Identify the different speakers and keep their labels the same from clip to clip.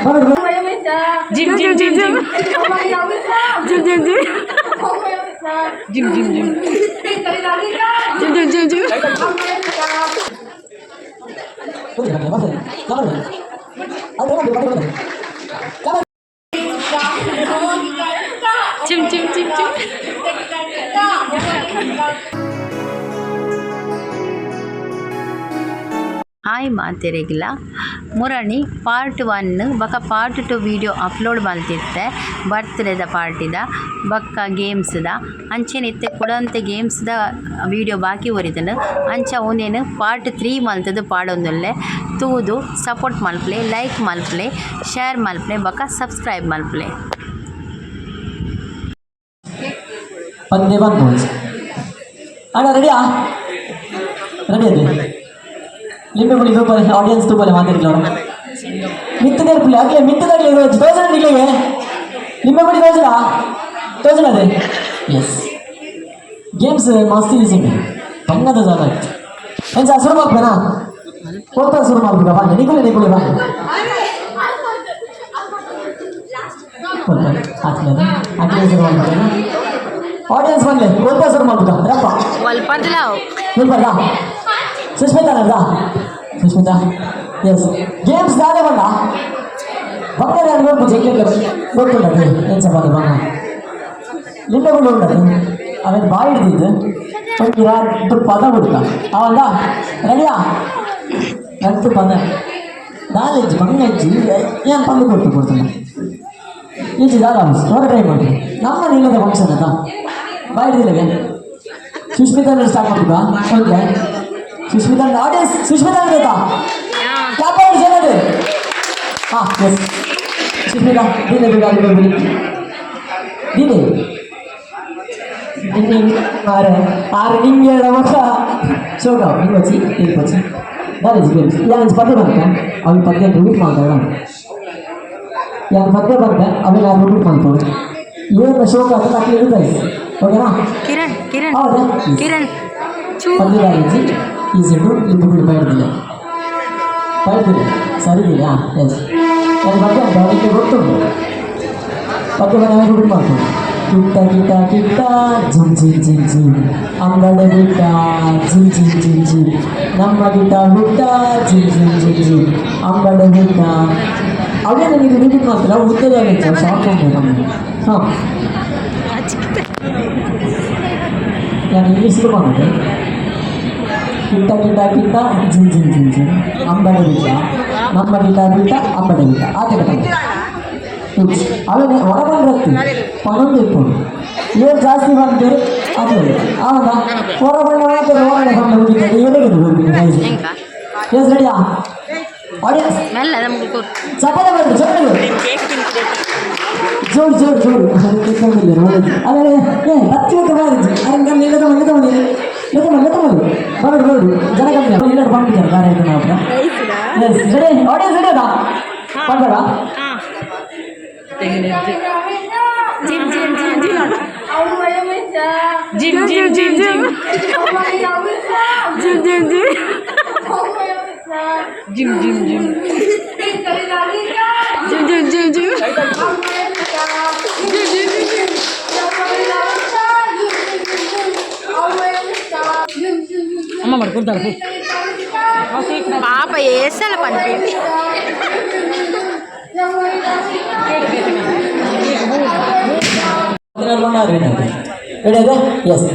Speaker 1: Jim Jim Jim Jim Jim Jim Jim Jim Jim Jim Jim Jim Jim Jim Jim Jim Jim hi ಮಾತೆರೆಗಿಲ್ಲ ಮುರಣಿ part 1 ಬಕ್ಕ part 2 video upload ಮಾಡ್ತಿರ್ತೆ ಬರ್ತ್ಡೇದ ಪಾರ್ಟಿದ ಬಕ್ಕ ಗೇಮ್ಸ್ದ ಅಂಚೆನಿತ್ತೆ ಕೊಡಂತೆ ಗೇಮ್ಸ್ದ ವಿಡಿಯೋ ಬಾಕಿ ಒರಿದನು ಅಂಚ ಒಂದೇನು ಪಾರ್ಟ್ 3 ಮಲ್ತದು ಪಾಡೊಂದುಲ್ಲೆ ತೂದು ಸಪೋರ್ಟ್ ಮಲ್ಪಲೆ ಲೈಕ್ ಮಲ್ಪಲೆ ಶೇರ್ ಮಲ್ಪಲೆ ಬಕ್ಕ ಸಬ್ಸ್ಕ್ರೈಬ್ ಮಲ್ಪಲೆ
Speaker 2: ಪಂದ್ಯ ಬಂದು ಅಣ್ಣ ರೆಡಿಯಾ ರೆಡಿ ಅದೇ ಲಿಂಬೆ ಬಳಿ ತೂಪಲೆ ಆಡಿಯನ್ಸ್ ತೂಪಲೆ ಮಾತಾಡ್ಲವ್ರು ಮಿತ್ತದಾಗ್ಲಿ ಆಗಲೇ ಮಿತ್ತದಾಗ್ಲಿ ತೋಜನ ನಿಲ್ಲಿಗೆ ಲಿಂಬೆ ಬಳಿ ತೋಜನ ಅದೇ ಎಸ್ ಗೇಮ್ಸ್ ಮಸ್ತ್ ಈಸಿ ಬಂಗದ ಜಾಗ ಎಂಚ ಶುರು ಮಾಡ್ಬೇನಾ ಓದ್ತಾ ಶುರು ಮಾಡ್ಬೇಕ ಬನ್ನಿ ನಿಗುಲೆ ಬನ್ನಿ ಆಡಿಯನ್ಸ್ ಬನ್ನಿ ಓದ್ತಾ ಶುರು ಮಾಡ್ಬೇಕ ರಪ್ಪ ಸುಸ್ಮಿತಾ ಎಸ್ ಗೇಮ್ಸ್ ದಾದೆ ಬಂದ ಬಂಗಾರ ನೋಡ್ಬೋದು ಗೊತ್ತುಂಟು ಏನು ಸಭಾಗಿ ಬಂಗ ಲಿಂಬೆಗಳು ಉಂಟದು ಅವೇನು ಬಾಯಿ ಹಿಡಿದಿದ್ದು ಒಂದು ಎರಡು ಪದ ಬಿಡ್ತ ಅವಲ್ಲ ರೆಡಿಯಾ ಎರಡು ಪದ ನಾಲೆಜ್ಜು ಮಂಗಜ್ಜಿ ಏನು ಪದ ಕೊಡ್ತಾನೆ ಈಜಿ ದಾದ ಹೊರ ಟ್ರೈ ಮಾಡಿ ನಮ್ಮ ನಿಲ್ಲದ ಫಂಕ್ಷನ್ ಅದ ಬಾಯಿ ಹಿಡಿದಿಲ್ಲಗೆ ಸುಸ್ಮಿತಾ ಸ್ಟಾರ್ಟ್ ಮಾಡ್ತೀವಾ ಓಕೆ ಸುಷ್ಮಿತಾ ಆಡಿಯನ್ಸ್ ಸುಷ್ಮಿತಾ ಬೇಕಾ ಕ್ಲಾಪ್ ಮಾಡಿ ಜನರು ಹಾಂ ಎಸ್ ಸುಷ್ಮಿತಾ ನೀನೇ ಬೇಕಾಗಿ ನೀನೇ ಆರು ನಿಂಗೆ ಮಕ್ಕ ಶೋಕ ಹಿಂಗೆ వచ్చి ಇಲ್ಲಿ వచ్చి ನಾಲೆಜ್ ಗೇಮ್ಸ್ ಯಾರು ಪದ್ಯ ಬಂತ ಅవి ಪದ್ಯ ರಿಪೀಟ್ ಮಾಡ್ತಾರ ಯಾರು ಪದ್ಯ ಬಂತ ಅవి ಯಾರು ರಿಪೀಟ್ ಮಾಡ್ತಾರೆ ಏನು ಶೋಕ ಅಂತ ಅಟ್ಲಿ ಇರುತ್ತೆ ಓಕೆನಾ ಹೌದಾ ಪದ್ಯ ನಾಲೆಜ್ ಈಸಿಟ್ಟು ಲಿಂಬು ಬಿಡಿ ಬೈಡ್ದಿಲ್ಲ ಸರಿದಿಲ್ಲ ಎಸ್ ನನ್ನ ಬಗ್ಗೆ ಅಂತ ಅದಕ್ಕೆ ಗೊತ್ತುಂಟು ಪದ್ಯ ಮನೆ ರಿಪೀಟ್ ಮಾಡ್ತೀನಿ ಕಿಟ್ಟ ಕಿಟ್ಟ ಕಿಟ್ಟ ಜಿಮ್ ಜಿಮ್ ಜಿಮ್ ಜಿಮ್ ಅಂಗಡ ಬಿಟ್ಟ ಜಿಮ್ ಜಿಮ್ ಜಿಮ್ ಜಿಮ್ ನಮ್ಮ ಗಿಟ್ಟ ಬಿಟ್ಟ ಜಿಮ್ ಜಿಮ್ ಜಿಮ್ ಜಿಮ್ ಅಂಗಡ ಬಿಟ್ಟ ಅವೇ ನನಗೆ ರಿಪೀಟ್ ಮಾಡ್ತಿಲ್ಲ ಉದ್ದದಾಗಿತ್ತು ಶಾರ್ಟ್ ಮಾಡ್ಬೇಕು ಹಾಂ ನಾನು ಇಂಗ್ಲೀಷ್ ಮಾಡಿದೆ ಕಿಟ್ಟ ಕಿಟ್ಟ ಕಿಟ್ಟ ಜಿಮ್ ಜಿಮ್ ಜಿಮ್ ಜಿಮ್ ಅಂಬಡೆ ಬಿಟ್ಟ ನಮ್ಮ ಗಿಟ್ಟ ಬಿಟ್ಟ ಅಂಬಡೆ ಬಿಟ್ಟ ಆಚೆ ಕಟ್ಟ ಅವೇ ಹೊರ ಬಂದಿರ್ತಿ ಪನ್ನೊಂದು ಇಟ್ಕೊಂಡು ಏನು ಜಾಸ್ತಿ ಬಂದರೆ ಅದು ಆವಾಗ ಹೊರ ಬಂದ ಮಾತ್ರ ಹೊರಗಡೆ ಬಂದು ಹೋಗಿದ್ದಾರೆ ಏನಿಗೆ ಎಸ್ ರೆಡಿಯಾ ಆಡಿಯನ್ಸ್ ಚಪ್ಪಲೆ ಬಂದು ಚಪ್ಪಲೆ ಜೋಡು ಜೋಡು ಜೋಡು ಅದೇ ಹತ್ತಿ ಹೊತ್ತು ಬಾರಿಜಿ ಅರೆ ನಿಲ್ಲದ ಮನೆ ತಗೊಂಡಿ ಬರೋದು ಬರೋದು ಜನ ಕಮ್ಮಿ ಎಲ್ಲರೂ ಬಂದಿದ್ದಾರೆ ಗಾಡಿ ಆಯ್ತು ನಾವು ಎಸ್ ರೆಡಿ ಆಡಿಯನ್ಸ್ ರೆಡಿ ಅದಾ ಬಂದಾಗ gym gym gym gym gym gym gym gym gym gym gym gym gym gym gym gym gym gym ಅಮ್ಮ ಮಾಡ್ಕೊಡ್ತಾರೆ ಪಾಪ ಎಷ್ಟೆಲ್ಲ ಪಂಚಿ ರೆಡಿ ಅದೇ ಎಸ್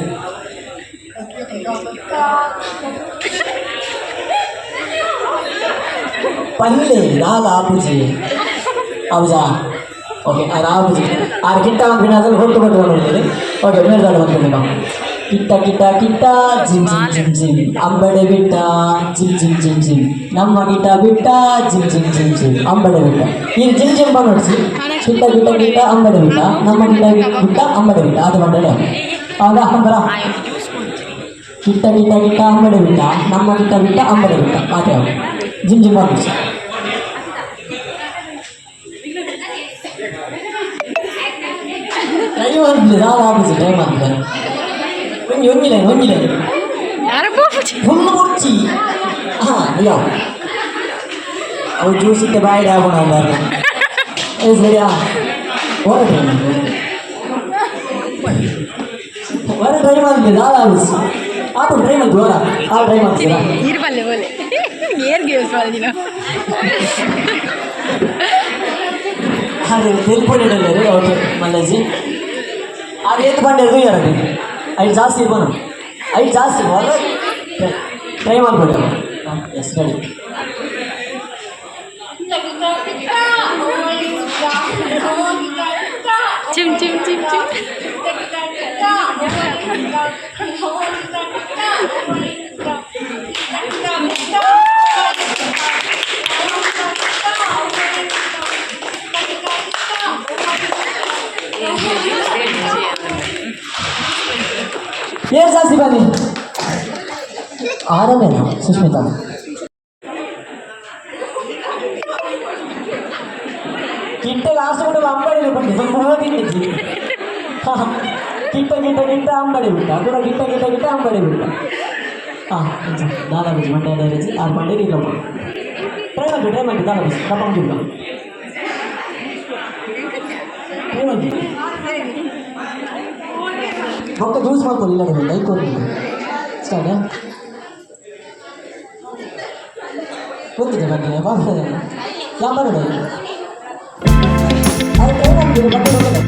Speaker 2: ಪಲ್ಲೆ ನಾಗ ಆಪುಜಿ ಹೌದಾ ಓಕೆ ಅದು ಆಪುಜಿ ಆರ್ಗಿಂಟ ಒಂದು ದಿನದಲ್ಲಿ ಹೊರಟು ನೋಡ್ತೀನಿ ಓಕೆ ಮೇಲ್ದಾಡು ಬಂದ್ಬಿಡಿ ಕಿಟ್ಟ ಕಿಟ್ಟ ಕಿಟ್ಟ ಜಿಮ್ ಜಿಮ್ ಜಿಮ್ ಜಿಮ್ ಅಂಬಡೆ ಬಿಟ್ಟ ಜಿಮ್ ಜಿಮ್ ಜಿಮ್ ಜಿಮ್ ನಮ್ಮ ಗಿಟ್ಟ ಬಿಟ್ಟ ಜಿಮ್ ಜಿಮ್ ಜಿಮ್ ಜಿಮ್ ಅಂಬಡೆ ಬಿಟ್ಟ ಈಗ ಜಿಮ್ ಜಿಮ್ ನೋಡಿಸಿ ಕಿಟ್ಟ ಕಿಟ್ಟ ಕಿಟ್ಟ ಅಂಬಡೆ ಬಿಟ್ಟ ನಮ್ಮ ಗಿಟ್ಟ ಬಿಟ್ಟ ಅಂಬಡೆ ಬಿಟ್ಟ ಅದು ಬಂದಡೆ ಆಗ ಅಂಬರ ಕಿಟ್ಟ ಕಿಟ್ಟ ಕಿಟ್ಟ ಅಂಬಡೆ ಬಿಟ್ಟ ನಮ್ಮ ಗಿಟ್ಟ ಬಿಟ್ಟ ಅಂಬಡೆ ಬಿಟ್ಟ ಅದೇ ಜಿಮ್ ಜಿಮ್ ನೋಡಿಸಿ ಟ್ರೈ ಮಾಡ್ತಿದ್ದೆ ನಾನು ಆಫೀಸ್ ಟ್ರೈ ಮಾಡ್ತಿದ್ದೆ ಒಂದಿಲ್ಲ ಫುಲ್ ಮುಚ್ಚಿ ಹಾಂ ಇಲ್ಲ ಅವು ಜ್ಯೂಸ್ ಇತ್ತೆ ಬಾಯಿಗೆ ಆಗೋಣ ಸರಿಯಾ ಹೊರ ಟ್ರೈ ಮಾಡ್ತಿದ್ದೆ ಆಲಿಸಿ ಆಪು ಟ್ರೈ ಮಾಡ್ತೀವಿ ಹೊರ ಆ ಟ್ರೈ ಮಾಡ್ತೀರಾ
Speaker 1: ಇರ್ಬಲ್ಲೆ ಬೋಲೆ ಏರ್ ಗೇಮ್ಸ್ ಮಾಡಿದಿನ
Speaker 2: ಹಾಗೆ ತಿಳ್ಕೊಂಡಿಡಲ್ಲ ಓಕೆ ಮಲ್ಲಾಜಿ ಅದು ಎತ್ತು ಬಂದಿರೋದು ಯಾರು ಐದು ಜಾಸ್ತಿ ಇರ್ಬೋದು ಐದು ಜಾಸ್ತಿ ಇರ್ಬೋದು ಟ್ರೈ ಮಾಡ್ಬಿಟ್ಟು ಹಾಂ ಎಸ್ ರೆಡಿ
Speaker 1: ಚಿಮ್ ಚಿಮ್ ಚಿಮ್ ಚಿಮ್
Speaker 2: ಏನು ಜಾಸ್ತಿ ಬನ್ನಿ ಆರಾಮೇನು ಸುಷ್ಮಿತಾ ಕಿಂಟ ಲಾಸ್ಟ್ ಕೂಡ ಅಂಬಡಿ ಬಂದು ಹೋಗಿದ್ದಿ ಕಿಂಟ ಅಂಬಡಿ ಬಿಟ್ಟ ಕೂಡ ಗಿಟ್ಟ ಅಂಬಡಿ ಬಿಟ್ಟ ಹಾಂ ದಾದಾಬೀಜಿ ಮಂಡ್ಯ ದಾದಾಬೀಜಿ ಆರು ಮಂಡಿ ಇಲ್ಲಮ್ಮ ಟ್ರೈ ಮಾಡಿ ದಾದಾಬೀಜಿ ತಪ್ಪಂಗಿಲ್ಲ ಟ್ರೈ ಮಾಡಿ ಒಕ್ಕ ಜ್ಯೂಸ್ ಮಾಡ್ಕೊಳ್ಳಿ ಇಲ್ಲ ಲೈಕ್ ಕೊಡಿ ಸ್ಟಾರ್ಟ್ ಗೊತ್ತಿದೆ ಬಗ್ಗೆ ಬಾಗ್ತದೆ ಯಾವ ಬರೋದು ಅದು ಟ್ರೈ ಮಾಡ್ತೀವಿ ಮತ್ತೆ ಗೊತ್ತಿಲ್ಲ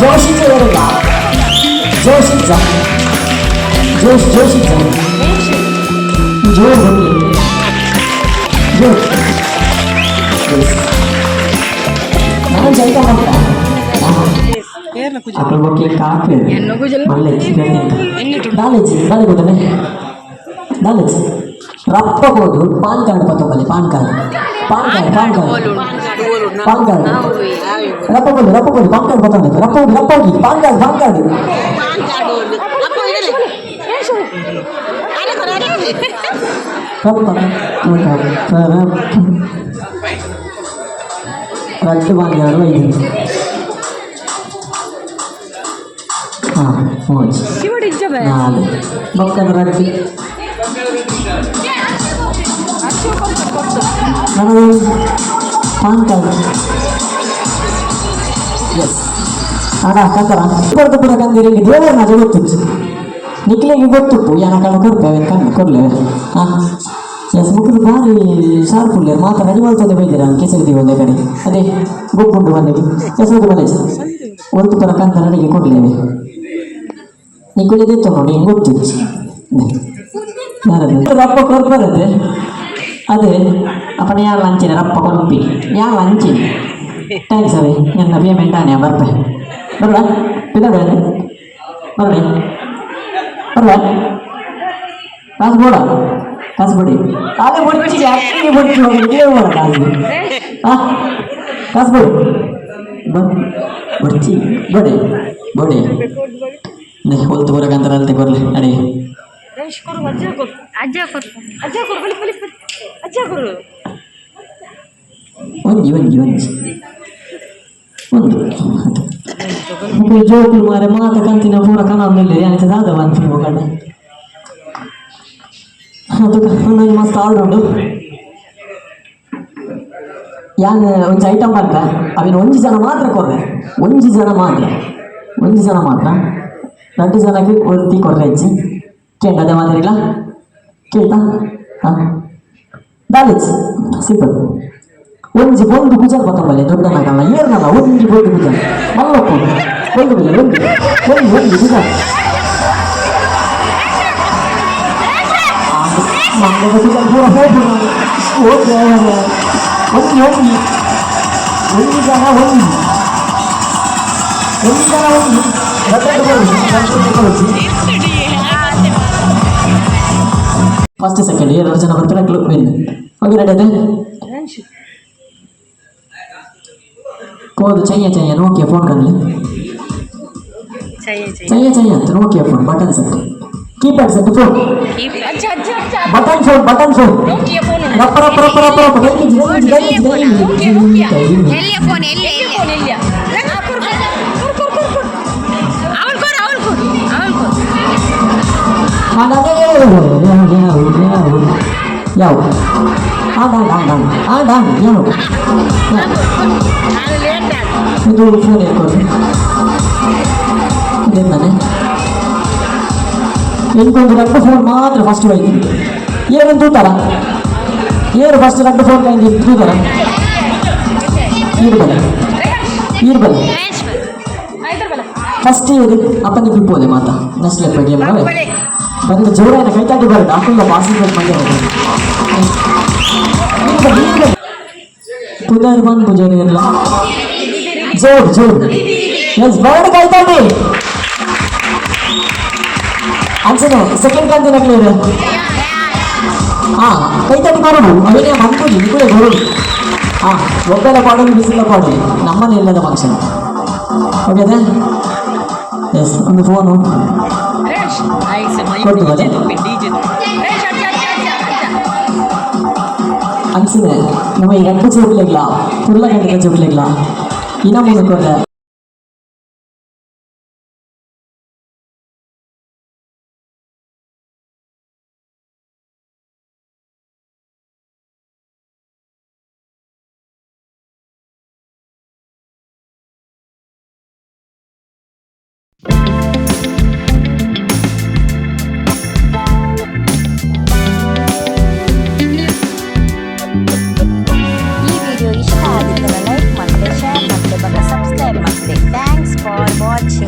Speaker 2: जोशीचं बरोबर जोशीचा जोशीचा जोर होते जोर ನಾನು ಜೈತ ಮಾಡ್ತಾ అక్కడ ఓకే కాఫీ మళ్ళీ దాలేజీ దాని కూడానే దాలేజీ రప్పకోదు పాన్ కార్డు పట్టుకోవాలి పాన్ కార్డు రప్పకోదు పాన్ కార్డు పట్టుకోండి రప్పకి పాన్ కార్డు రట్టు పాన్ కార్డు అయింది బొక్కన రడ్డి పాన్ కార్డు ಎಸ್ ಆಗ ಹಾಕತ್ತಾರ ಇಬ್ಬರದ್ದು ಕೂಡ ಕಂದಿರಂಗೆ ದೇವರ ನಜೆ ಗೊತ್ತಿತ್ತು ನಿಕ್ಲಿಗೆ ಗೊತ್ತಿತ್ತು ಏನ ಕಣ್ಣು ಕೊಡ್ತೇವೆ ಕಣ್ಣು ಕೊಡ್ಲೇವೆ ಹಾಂ ಎಸ್ ಮುಖದ ಭಾರಿ ಶಾರ್ಪ್ ಉಳ್ಳೇರು ಮಾತ್ರ ರೆಡಿ ಮಾಡ್ತಂದೆ ಬೈದಿರ ಕೆಸರಿದ್ದೀವಿ ಒಂದೇ ಕಡೆ ಅದೇ ಗೊಬ್ಬುಂಡು ಬಂದಿಗೆ ಕೆಸರು ಮನೆ ಒಂದು ಪರ ಕಂತ ನಡಿಗೆ ಕೊಡ್ಲೇವೆ ನಿಕ್ಲಿದಿತ್ತು ನೋಡಿ ಗೊತ್ತಿತ್ತು ರಪ್ಪ ಕೊರ್ಬರದೆ ಅದೇ ಅಪ್ಪನ ಯಾರು ಹಂಚಿನ ರಪ್ಪ ಕೊರ್ಪಿ ಯಾರು ಹಂಚಿನ ಥ್ಯಾಂಕ್ಸ್ ಅವಿ ನನ್ನ ಪೇಮೆಂಟ್ ಆನೆ ಬರ್ತೆ ಬರಲ್ಲ ಪಿದಾಡ ಬರ್ರಿ ಬರಲ್ಲ ಕಾಸು ಬೋಡ ಕಾಸು ಬಿಡಿ ಕಾಸು ಬಿಡಿ ಬಿಡಿ ಯಾಕೆ ಬಿಡ್ತೀವಿ ಕಾಸು ಹಾಂ ಕಾಸು ಬಿಡು ಬರ್ಚಿ ಬಡಿ ಬಡಿ ಹೊಲ್ತು ಬರೋಕಂತಾರೆ ಅಲ್ತೆ ಕೊರ್ಲಿ ಅಡಿ ಒಂಜಿ ಒಂದು ಜೋಕುಲು ಮಾರೆ ಮಾತ ಕಂತಿನ ಪೂರ ಕಣಾಮೇಲೆ ಅಂತ ದಾದ ಬಂತು ಹೋಗಣ್ಣ ಅದು ನನಗೆ ಮಸ್ತ್ ಆರ್ಡರ್ ಉಂಟು ಯಾನ್ ಒಂಜಿ ಐಟಮ್ ಬಂತ ಅವಿನ ಒಂಜಿ ಜನ ಮಾತ್ರ ಕೊರ್ರೆ ಒಂಜಿ ಜನ ಮಾತ್ರ 2 ಜನಕ್ಕೆ ಒತ್ತಿ ಕೊರ್ರೆ ಹೆಚ್ಚಿ ಕೇಳ್ತದೆ ಮಾತಾಡಿಲ್ಲ ಕೇಳ್ತಾ ಹಾಂ ದಾಲಿಸ್ ಸಿಂಪಲ್ ಒಂಜಿ ಒಂದು ಕುಜಲ್ ಪತ್ತಂಬಲ್ಲಿ ದೊಡ್ಡನಕಲ್ಲ ಏರ್ನಲ್ಲ ಒಂಜಿ ಒಂದು ಕುಜಲ್ ಮಲ್ಲಪ್ಪು ಒಂದು ಕುಜಲ್ ಒಂದು ಕುಜಲ್ ಮಂಗದ ಕುಜಲ್ ಪೂರ ಹೋಗ್ಬೋದು ಓಕೆ ಒಂದು ಜನ ಫಸ್ಟ್ ಸೆಕೆಂಡ್ 2 ಜನ ಬರ್ತಾರೆ ಕ್ಲಬ್ ವಿನ್ ಓಕೆ ರೆಡಿ ಕೋದು चाहिए नोकिया फोन कर ले चाहिए तो Nokia phone button set keypad set phone button phone Nokia phone रप
Speaker 1: ಎಲ್ಲಿಯ ಫೋನ್ ಎಲ್ಲಿಯ
Speaker 2: ಯಾವ ಇದು ಫೋನ್ ಹೇಳ್ಕೊಡ್ರಿ ಇದೇ ನಾನೇ ಎಂಕೊಂದು 2 ಫೋನ್ ಮಾತ್ರ ಫಸ್ಟ್ ಹೋಯ್ತು ಏನು ತೂತಾರ ಏನು ಫಸ್ಟ್ 2 ಫೋನ್ ಕೈಂದು ತೂತಾರ ಈರ್ಬಲ್ಲ ಫಸ್ಟ್ ಇದು ಅಪ್ಪನಿಗೆ ಬಿಪ್ಪೋದೆ ಮಾತಾ ನೆಕ್ಸ್ಟ್ ಲೆಪ್ಪ ಗೇಮ್ ಬಂದು ಜೋರಾನ ಕೈ ತಾಟಿ ಬರುತ್ತೆ ಅಪ್ಪಂಗ ಪಾಸಿಂಗ್ ಮಂಡ್ಯ ಪುದರ್ ಬಂದು ಪೂಜಾರಿ ಇರಲ್ಲ ಜೋರ್ ಎಸ್ ಬರ್ಡ್ ಕೈ ತಾಟಿ ಅನ್ಸನು ಸೆಕೆಂಡ್ ಕಂತಿನ ಕ್ಲಿಯರ್ ಹಾಂ ಕೈ ತಾಟಿ ಬರೋದು ಅವನೇ ಬಂದ್ಬಿಡಿ ನಿಗುಳೆ ಬರೋದು ಹಾಂ ಒಬ್ಬೆಲ್ಲ ಪಾಡೋದು ಬಿಸಿಲ ಪಾಡಿ ನಮ್ಮನೆ ಇಲ್ಲದ ಫಂಕ್ಷನ್ ಓಕೆ ಅದೇ ಎಸ್ ಒಂದು ಫೋನು ಕೊಟ್ಟು ಬರೇ ಅನ್ಸಿದೆ ನಮ್ಮ ಈ 2 ಚೋಟ್ಲೆಗ್ಲ ಫುಲ್ಲ ಗಂಟೆ ಚೋಟ್ಲೆಗ್ಲ ಇನ್ನ ಮುಂದಕ್ಕೆ
Speaker 1: Thanks for watching.